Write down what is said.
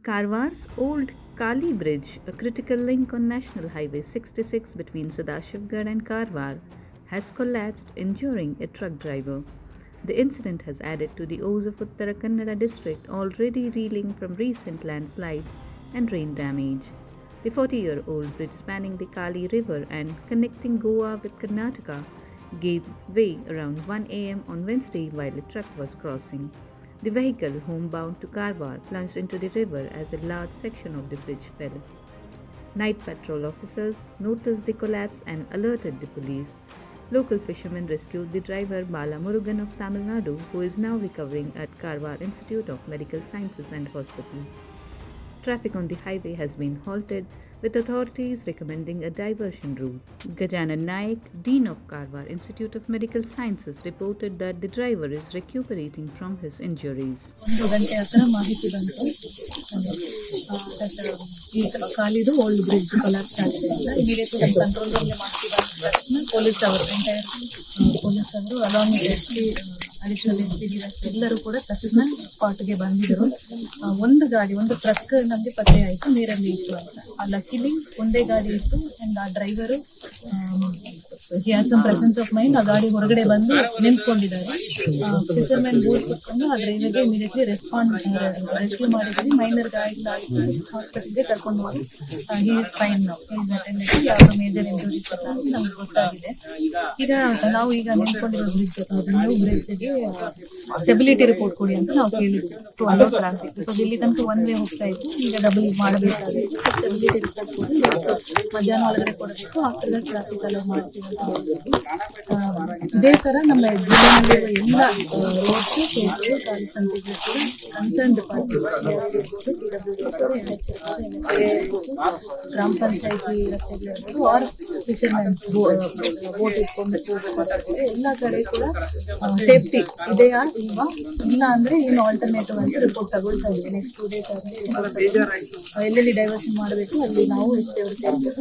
Karwar's old Kali Bridge, a critical link on National Highway 66 between Sadashivgarh and Karwar, has collapsed, injuring a truck driver. The incident has added to the woes of Uttara Kannada district, already reeling from recent landslides and rain damage. The 40-year-old bridge spanning the Kali River and connecting Goa with Karnataka gave way around 1 am on Wednesday while a truck was crossing. The vehicle, homebound to Karwar, plunged into the river as a large section of the bridge fell. Night patrol officers noticed the collapse and alerted the police. Local fishermen rescued the driver Bala Murugan of Tamil Nadu, who is now recovering at Karwar Institute of Medical Sciences and Hospital. Traffic on the highway has been halted, with authorities recommending a diversion route. Gajanan Naik, Dean of Karwar Institute of Medical Sciences, reported that the driver is recuperating from his injuries. 1 ಗಂಟೆ ಹತ್ರ ಮಾಹಿತಿ ಬಂತು. ಈ ಕಾಲಿದು old bridge collapse ಆಗಿದೆ ಅಂತ immediately control ರೂಮ್ಗೆ ಮಾಹಿತಿ ಬಂದ ತಕ್ಷಣ ಪೊಲೀಸ್ ಅವರು along S P additional S P DYSP ಎಲ್ಲರೂ ಕೂಡ ತಕ್ಷಣ ಸ್ಪಾಟ್ಗೆ ಬಂದಿದ್ರು. ಒಂದು ಟ್ರಕ್ ನಮಗೆ ಪತ್ತೆ ಆಯಿತು ನೀರಲ್ಲಿ ಇತ್ತು ಅಂತ. ಲಕ್ಕಿಲಿ ಒಂದೇ ಗಾಡಿ ಇತ್ತು ಅಂಡ್ ಆ driver he had some presence of mind. ಆ ಗಾಡಿ ಹೊರಗಡೆ ಬಂದು ನಿಂತ್ಕೊಂಡಿದ್ದಾರೆ. ಫಿಶರ್ಮೆನ್ ಬೂಟ್ಸ್ ಇಟ್ಕೊಂಡು ಆ ಡ್ರೈವರ್ಗೆ ಇಮಿಡಿಯೇಟ್ಲಿ ರೆಸ್ಕ್ಯೂ ಮಾಡಿದ್ವಿ. ಮೈನರ್ ಗಾಯ ಹಾಸ್ಪಿಟಲ್ಗೆ ಕರ್ಕೊಂಡು ಹೋಗಿ he is fine now. He is attended. ಯಾವುದು ಮೇಜರ್ ಇಂಜುರೀಸ್ ಇಲ್ಲ ಅಂತ ನಮ್ಗೆ ಗೊತ್ತಾಗಿದೆ. ಈಗ ನಿಂತ್ಕೊಂಡಿರೋ ಬ್ರಿಡ್ಜ್ಗೆ ಸ್ಟೆಬಿಲಿಟಿ ರಿಪೋರ್ಟ್ ಕೊಡಿ ಅಂತ ನಾವು ಕೇಳಿದ್ವಿ ಟು ಅಲೋ ಟ್ರಾನ್ಸಿಟ್. ಬಿಕಾಸ್ ಇಲ್ಲಿ ತನಕ ಒನ್ ವೇ ಹೋಗ್ತಾ ಇತ್ತು, ಈಗ ಡಬಲ್ ಮಾಡಬೇಕಾಗಿತ್ತು. ಸ್ಟೆಬಿಲಿಟಿ ರಿಪೋರ್ಟ್ ಕೊಡಿ, ಮಧ್ಯಾಹ್ನ ಒಳಗಡೆ ಕೊಡಬೇಕು. ಆಫ್ಟರ್ ಟ್ರಾಫಿಕ್ ಅಲೋ ಮಾಡ್ತೀವಿ ಅಂತ ಹೇಳ್ತೀವಿ. ಇದೇ ತರ ನಮ್ಮ ಜಿಲ್ಲೆಯಲ್ಲಿರುವ ಎಲ್ಲ ರೋಡ್ಸ್, ಸೇತುವೆ, ಕಾಲು ಸಂತೆಗಳು ಕೂಡ ಕನ್ಸರ್ನ್ ಡಿಪಾರ್ಟ್ಮೆಂಟ್ ಗ್ರಾಮ ಪಂಚಾಯತಿ ರಸ್ತೆಗಳಿರ್ಬೋದು ಆರ್ ಫಿಶರ್ಮೆನ್ ಬೋಟ್ ಇಟ್ಕೊಂಡು ಎಲ್ಲ ಕಡೆ ಕೂಡ ಸೇಫ್ಟಿ ಇದೆಯಾ ಇಲ್ವಾ, ಇಲ್ಲ ಅಂದ್ರೆ ಏನು ಆಲ್ಟರ್ನೇಟಿವ್ ಅಂತ ರಿಪೋರ್ಟ್ ತಗೊಳ್ತಾ ಇದ್ದೀವಿ. ನೆಕ್ಸ್ಟ್ 2 days ಆದ್ಮೇಲೆ ಎಲ್ಲೆಲ್ಲಿ ಡೈವರ್ಷನ್ ಮಾಡಬೇಕು ಅಲ್ಲಿ ನಾವು ಎಸ್ ಪಿ ಅವರು ಸೇರ್ಬೇಕು.